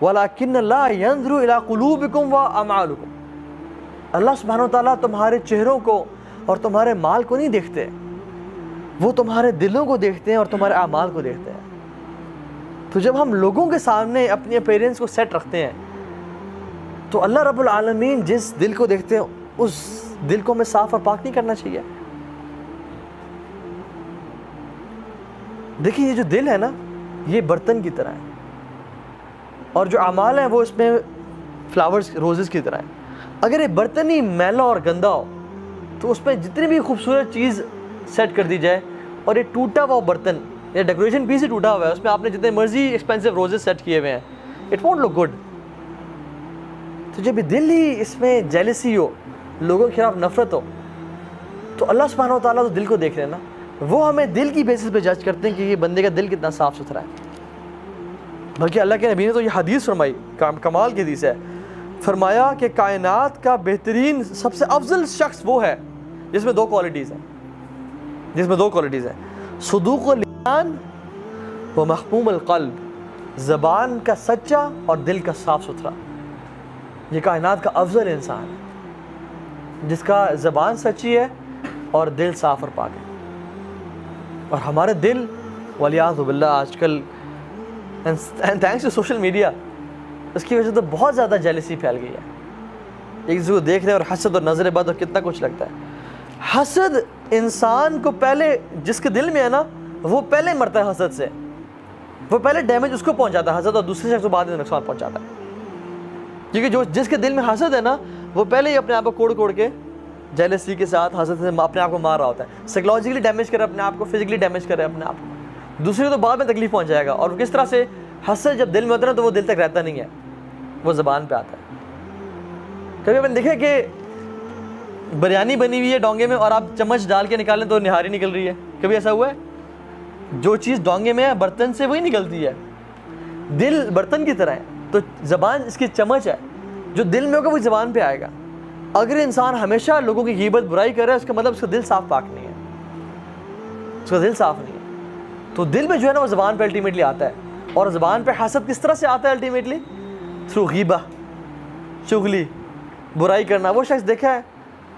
وَلَكِنَّ اللَّهَ يَنظُرُ إِلَىٰ قُلُوبِكُمْ وَأَعْمَالِكُمْ. اللہ سبحانہ وتعالیٰ تمہارے چہروں کو اور تمہارے مال کو نہیں دیکھتے، وہ تمہارے دلوں کو دیکھتے ہیں اور تمہارے اعمال کو دیکھتے ہیں. تو جب ہم لوگوں کے سامنے اپنی اپیرنس کو سیٹ رکھتے ہیں تو اللہ رب العالمین جس دل کو دیکھتے ہیں اس دل کو ہمیں صاف اور پاک نہیں کرنا چاہیے. دیکھیں یہ جو دل ہے نا یہ برتن کی طرح ہے، اور جو اعمال ہیں وہ اس میں فلاورز روزز کی طرح ہے. اگر یہ برتن ہی میلا اور گندا ہو تو اس میں جتنی بھی خوبصورت چیز سیٹ کر دی جائے اور یہ ٹوٹا ہوا برتن یا ڈیکوریشن پیس ہی ٹوٹا ہوا ہے، اس میں آپ نے جتنے مرضی ایکسپینسو روزز سیٹ کیے ہوئے ہیں، اٹ وونٹ لک گڈ. تو جب یہ دل ہی اس میں جیلسی ہو، لوگوں کے خلاف نفرت ہو، تو اللہ سبحانہ وتعالیٰ تو دل کو دیکھ رہے ہیں نا، وہ ہمیں دل کی بیسس پہ جج کرتے ہیں کہ یہ بندے کا دل کتنا صاف ستھرا ہے. بلکہ اللہ کے نبی نے تو یہ حدیث فرمائی، کمال کی حدیث ہے، فرمایا کہ کائنات کا بہترین سب سے افضل شخص وہ ہے جس میں دو کوالٹیز ہیں، صدوق اللسان و محموم القلب، زبان کا سچا اور دل کا صاف ستھرا. یہ کائنات کا افضل انسان ہے جس کا زبان سچی ہے اور دل صاف اور پاک ہے. اور ہمارے دل والیاذ باللہ آج کل تھینکس ٹو سوشل میڈیا اس کی وجہ سے تو بہت زیادہ جیلسی پھیل گئی ہے. ایک دوسرے کو دیکھ رہے ہیں اور حسد اور نظر بد اور کتنا کچھ لگتا ہے. حسد انسان کو پہلے جس کے دل میں ہے نا وہ پہلے مرتا ہے حسد سے، وہ پہلے ڈیمیج اس کو پہنچاتا ہے حسد، اور دوسرے شخص کو بعد میں نقصان پہنچاتا ہے. کیونکہ جس کے دل میں حسد ہے نا وہ پہلے ہی اپنے آپ کو کوڑ کے جیلسی کے ساتھ حسد سے اپنے آپ کو مار رہا ہوتا ہے، سائیکولوجیکلی ڈیمیج کرے اپنے آپ کو، فزیکلی ڈیمیج کرے اپنے آپ کو، دوسرے تو بعد میں تکلیف پہنچائے گا. اور کس طرح سے حسد جب دل میں ہوتا ہے تو وہ دل تک رہتا نہیں ہے، وہ زبان پہ آتا ہے. کبھی آپ نے دیکھا کہ بریانی بنی ہوئی ہے ڈونگے میں اور آپ چمچ ڈال کے نکالیں تو نہاری نکل رہی ہے؟ کبھی ایسا ہوا ہے؟ جو چیز ڈونگے میں ہے برتن سے وہی نکلتی ہے. دل برتن کی طرح ہے تو زبان اس کی چمچ ہے، جو دل میں ہوگا وہ زبان پہ آئے گا. اگر انسان ہمیشہ لوگوں کی غیبت برائی کر رہا ہے اس کا مطلب اس کا دل صاف پاک نہیں ہے، اس کا دل صاف نہیں ہے. تو دل میں جو ہے نا وہ زبان پہ الٹیمیٹلی آتا ہے. اور زبان پہ حسد کس طرح سے آتا ہے الٹیمیٹلی؟ تھرو غیبہ، چغلی، برائی کرنا. وہ شخص دیکھا ہے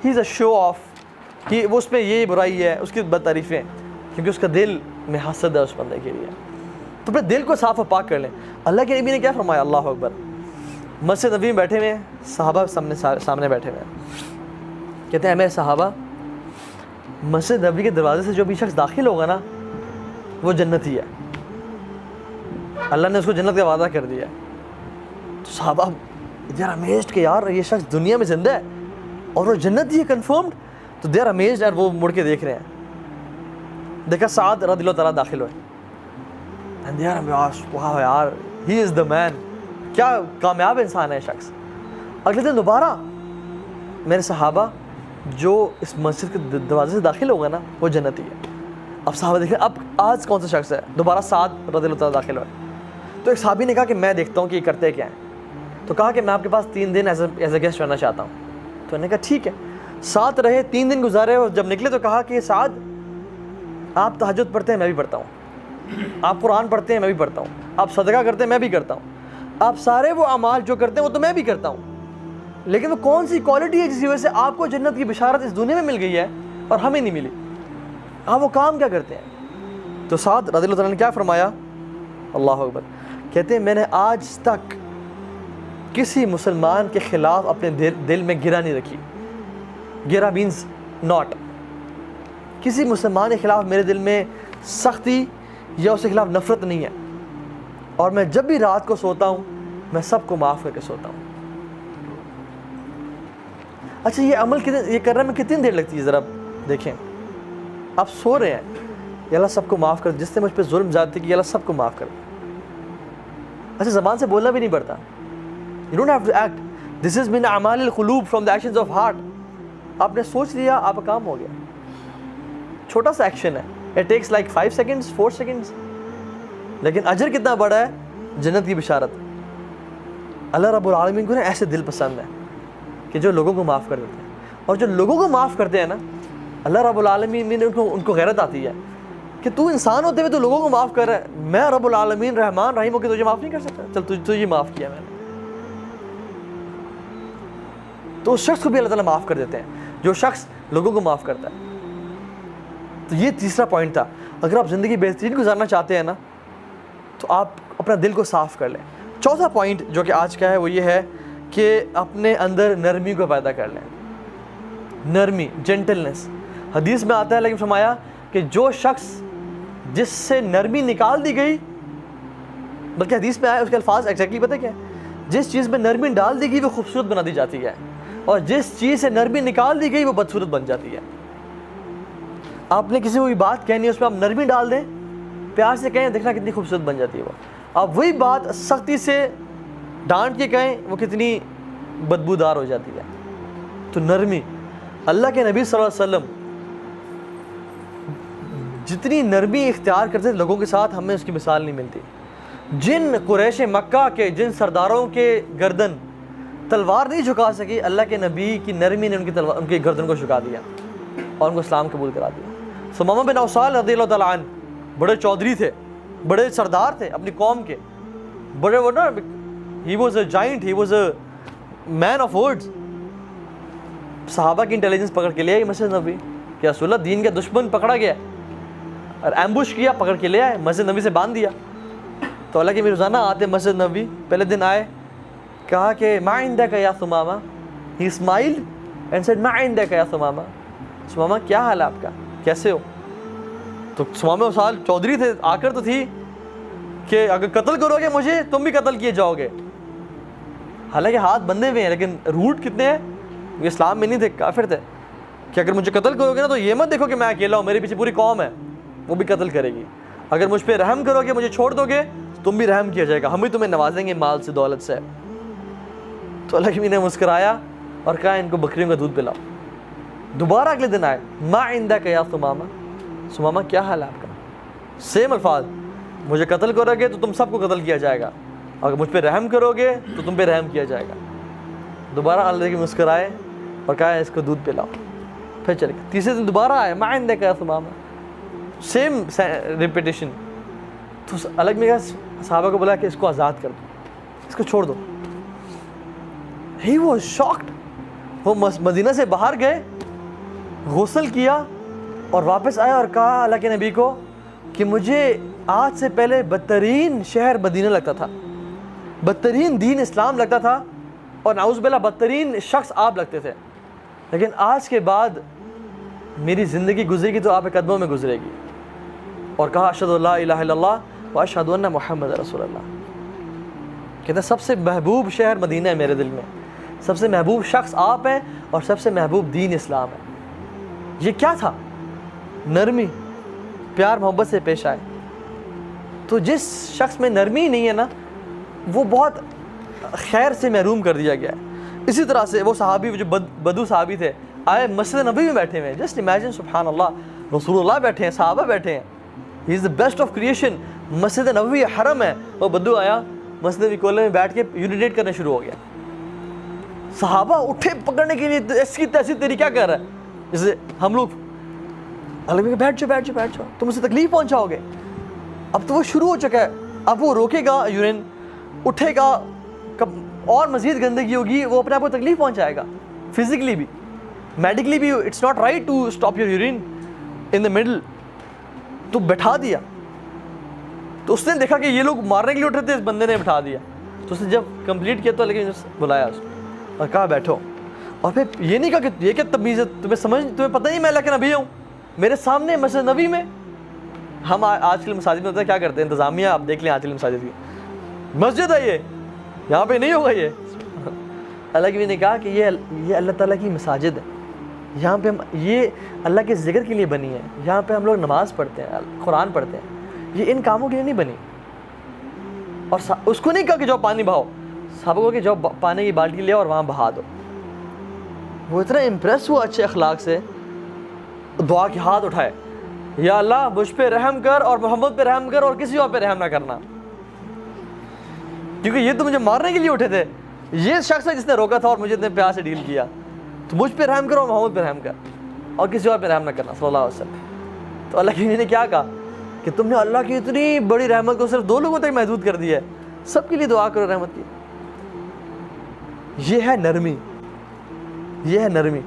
ہی از اے شو آف کہ وہ اس میں یہ برائی ہے، اس کی بد تعریفیں، کیونکہ اس کا دل میں حسد ہے اس بندے کے لیے. تو اپنے دل کو صاف و پاک کر لیں. اللہ کے نبی نے کیا فرمایا؟ اللہ اکبر. مسجد نبی میں بیٹھے ہوئے ہیں، صحابہ سامنے بیٹھے ہوئے ہیں، کہتے ہیں میرے صحابہ مسجد نبی کے دروازے سے جو بھی شخص داخل ہوگا نا وہ جنتی ہے، اللہ نے اس کو جنت کا وعدہ کر دیا. تو صحابہ دے آر امیزڈ کہ یار یہ شخص دنیا میں زندہ ہے اور وہ جنتی ہے کنفرمڈ. تو دے آر امیزڈ، اور وہ مڑ کے دیکھ رہے ہیں. دیکھا سعد رضی اللہ تعالیٰ داخل ہوئے، اینڈ دے آر امیزڈ، واہ یار ہی از دا مین، کیا کامیاب انسان ہے شخص. اگلے دن دوبارہ میرے صحابہ جو اس مسجد کے دروازے سے داخل ہوگا نا وہ جنتی ہے. اب صحابہ دیکھیں اب آج کون سا شخص ہے. دوبارہ سعد رضی اللہ تعالیٰ داخل ہوئے. تو ایک صحابی نے کہا کہ میں دیکھتا ہوں کہ یہ کرتے کیا ہیں. تو کہا کہ میں آپ کے پاس 3 دن ایز اے گیسٹ رہنا چاہتا ہوں. تو انہوں نے کہا ٹھیک ہے. ساتھ رہے، 3 دن گزارے، اور جب نکلے تو کہا کہ سعد آپ تہجد پڑھتے ہیں میں بھی پڑھتا ہوں، آپ قرآن پڑھتے ہیں میں بھی پڑھتا ہوں، آپ صدقہ کرتے ہیں میں بھی کرتا ہوں، آپ سارے وہ اعمال جو کرتے ہیں وہ تو میں بھی کرتا ہوں، لیکن وہ کون سی کوالٹی ہے جس کی وجہ سے آپ کو جنت کی بشارت اس دنیا میں مل گئی ہے اور ہمیں نہیں ملی؟ آپ وہ کام کیا کرتے ہیں؟ تو سعد رضی اللہ تعالیٰ نے کیا فرمایا؟ اللہ اکبر. کہتے ہیں میں نے آج تک کسی مسلمان کے خلاف اپنے دل میں گرہ نہیں رکھی. گرہ مینز ناٹ. کسی مسلمان کے خلاف میرے دل میں سختی یا اس کے خلاف نفرت نہیں ہے. اور میں جب بھی رات کو سوتا ہوں میں سب کو معاف کر کے سوتا ہوں. اچھا یہ عمل یہ کرنے میں کتنی دیر لگتی ہے ذرا دیکھیں. آپ سو رہے ہیں، یا اللہ سب کو معاف کر، جس نے مجھ پہ ظلم زیادتی کی اللہ سب کو معاف کر. اچھا زبان سے بولنا بھی نہیں پڑتا. You don't have to act. This is min اعمال القلوب, from the actions of heart. آپ نے سوچ لیا آپ کا کام ہو گیا. چھوٹا سا ایکشن ہے. It takes like 5 seconds, 4 seconds. لیکن اجر کتنا بڑا ہے، جنت کی بشارت. اللہ رب العالمین کو نا ایسے دل پسند ہے کہ جو لوگوں کو معاف کر دیتے ہیں. اور جو لوگوں کو معاف کرتے ہیں نا اللہ رب العالمین ان کو غیرت آتی ہے کہ تو انسان ہوتے ہوئے تو لوگوں کو معاف کر رہا ہے, میں رب العالمین رحمان رحیم ہو کے تجھے معاف نہیں کر سکتا؟ چل تجھے معاف کیا میں نے. تو اس شخص کو بھی اللہ تعالیٰ معاف کر دیتے ہیں جو شخص لوگوں کو معاف کرتا ہے. تو یہ تیسرا پوائنٹ تھا. اگر آپ زندگی بہترین گزارنا چاہتے ہیں نا تو آپ اپنا دل کو صاف کر لیں. چوتھا پوائنٹ جو کہ آج کا ہے وہ یہ ہے کہ اپنے اندر نرمی کو پیدا کر لیں. نرمی, جینٹلنس. حدیث میں آتا ہے لیکن فرمایا کہ جو شخص جس سے نرمی نکال دی گئی, بلکہ حدیث میں آیا اس کے الفاظ ایگزیکٹلی پتہ کیا ہے, جس چیز میں نرمی ڈال دی گئی وہ خوبصورت بنا دی جاتی ہے, اور جس چیز سے نرمی نکال دی گئی وہ بدصورت بن جاتی ہے. آپ نے کسی کو بھی بات کہنی ہے, اس میں آپ نرمی ڈال دیں, پیار سے کہیں, دیکھنا کتنی خوبصورت بن جاتی ہے وہ. آپ وہی بات سختی سے ڈانٹ کے کہیں, وہ کتنی بدبودار ہو جاتی ہے. تو نرمی, اللہ کے نبی صلی اللہ علیہ وسلم جتنی نرمی اختیار کرتے تھے لوگوں کے ساتھ, ہمیں اس کی مثال نہیں ملتی. جن قریش مکہ کے جن سرداروں کے گردن تلوار نہیں جھکا سکی, اللہ کے نبی کی نرمی نے ان کی گردن کو جھکا دیا اور ان کو اسلام قبول کرا دیا. ثمامہ بن اوصال رضی اللہ تعالیٰ عنہ بڑے چودھری تھے, بڑے سردار تھے اپنی قوم کے, بڑے وہ نا, he was a giant, he was a man of words. صحابہ کی انٹیلیجنس پکڑ کے لے آئی مسجد نبی کہ رسول اللہ دین کا دشمن پکڑا گیا اور ایمبوش کیا, پکڑ کے لے آئے, مسجد نبی سے باندھ دیا. تو اللہ کے بھی روزانہ آتے مسجد نبی, پہلے دن آئے, کہا کہ ما عندک یا ثمامہ, ہی اسمائلڈ اینڈ سیڈ ما عندک یا ثمامہ, ثمامہ کیا حال ہے آپ کا, کیسے ہو؟ تو ثمامہ اوصال چودھری تھے, آ کر تو تھی کہ اگر قتل کرو گے مجھے تم بھی قتل کیے جاؤ گے. حالانکہ ہاتھ بندھے ہوئے ہیں لیکن روٹ کتنے ہیں, وہ اسلام میں نہیں تھے, کافر تھے, کہ اگر مجھے قتل کرو گے نا تو یہ مت دیکھو کہ میں اکیلا ہوں, میرے پیچھے پوری قوم ہے, وہ بھی قتل کرے گی. اگر مجھ پہ رحم کرو گے, مجھے چھوڑ دو گے, تم بھی رحم کیا جائے گا, ہم بھی تمہیں نوازیں گے مال سے, دولت سے. تو اللہ کی نے مسکرایا اور کہا ان کو بکریوں کا دودھ پلاؤ. دوبارہ اگلے دن آئے, ما عندک یا ثمامہ, ثمامہ کیا حال ہے آپ کا؟ سیم الفاظ, مجھے قتل کرو گے تو تم سب کو قتل کیا جائے گا, اگر مجھ پہ رحم کرو گے تو تم پہ رحم کیا جائے گا. دوبارہ اللہ کی مسکرائے اور کہا اس کو دودھ پلاؤ. پھر چلے گئے. تیسرے دن دوبارہ آئے, ما عندک یا ثمامہ, سیم ریپیٹیشن. تو الگ میں صحابہ کو بولا کہ اس کو آزاد کر دو, اس کو چھوڑ دو. He was shocked. وہ مدینہ سے باہر گئے, غسل کیا اور واپس آیا اور کہا اللہ کے نبی کو کہ مجھے آج سے پہلے بدترین شہر مدینہ لگتا تھا, بدترین دین اسلام لگتا تھا, اور نعوذ باللہ بدترین شخص آپ لگتے تھے, لیکن آج کے بعد میری زندگی گزرے گی تو آپ کے قدموں میں گزرے گی. اور کہا اشہد ان لا الہ الا اللہ و اشہد ان محمد رسول اللہ. کہتے ہیں سب سے محبوب شہر مدینہ ہے میرے دل میں, سب سے محبوب شخص آپ ہیں, اور سب سے محبوب دین اسلام ہے. یہ کیا تھا؟ نرمی, پیار محبت سے پیش آئے. تو جس شخص میں نرمی نہیں ہے نا وہ بہت خیر سے محروم کر دیا گیا ہے. اسی طرح سے وہ صحابی جو بدو صحابی تھے, آئے مسجد نبی میں بیٹھے ہوئے ہیں, جسٹ امیجن, سبحان اللہ, رسول اللہ بیٹھے ہیں, صحابہ بیٹھے ہیں, ہی از the best of creation, Masjid Nabawi حرم ہے. وہ بدو آیا مسجد نبی کولے میں بیٹھ کے یونیٹیٹ کرنا شروع ہو گیا. صحابہ اٹھے پکڑنے کے لیے, ایسی تیسی تیری کیا کر رہا ہے, جیسے ہم لوگ اللہ بیٹھ جاؤ بیٹھ جاؤ بیٹھ جاؤ, تم اسے تکلیف پہنچاؤ گے. اب تو وہ شروع ہو چکا ہے, اب وہ روکے گا یورین, اٹھے گا, اور مزید گندگی ہوگی, وہ اپنے آپ کو تکلیف پہنچائے گا, فزیکلی بھی, میڈیکلی بھی. It's not right to stop your urine in the middle. تو بٹھا دیا. تو اس نے دیکھا کہ یہ لوگ مارنے کے لیے اٹھ رہے تھے, اس بندے نے بٹھا دیا. تو اس نے جب کمپلیٹ کیا تو لیکن بلایا اس کو اور کہا بیٹھو. اور پھر یہ نہیں کہا کہ یہ کیا تمیز ہے, تمہیں پتہ نہیں میں اللہ کے نبی ہوں, میرے سامنے مسجد نبی میں. ہم آج کل مساجد میں ہوتا ہے کیا کرتے ہیں, انتظامیہ آپ دیکھ لیں آج کل مساجد کی, مسجد ہے یہ, یہاں پہ نہیں ہوگا یہ. اللہ کے نبی نے کہا کہ یہ اللہ تعالیٰ کی مساجد ہے, یہاں پہ ہم, یہ اللہ کے ذکر کے لیے بنی ہے, یہاں پہ ہم لوگ نماز پڑھتے ہیں, قرآن پڑھتے ہیں, یہ ان کاموں کے لیے نہیں بنی. اور اس کو نہیں کہا کہ جاؤ پانی بہاؤ, صحابہ کو کہ جاؤ پانی کی بالٹی لے اور وہاں بہا دو. وہ اتنا امپریس ہوا اچھے اخلاق سے, دعا کے ہاتھ اٹھائے, یا اللہ مجھ پہ رحم کر اور محمد پہ رحم کر اور کسی اور پہ رحم نہ کرنا, کیونکہ یہ تو مجھے مارنے کے لیے اٹھے تھے, یہ شخص ہے جس نے روکا تھا اور مجھے اتنے پیار سے ڈیل کیا, تو مجھ پہ رحم کرو اور محمد پہ رحم کر اور کسی اور پہ رحم نہ کرنا صلی اللہ علیہ وسلم. تو اللہ کی نے کیا کہا کہ تم نے اللہ کی اتنی بڑی رحمت کو صرف 2 لوگوں تک محدود کر دیا ہے. سب کے لیے دعا کرو رحمت کی. یہ ہے نرمی, یہ ہے نرمی.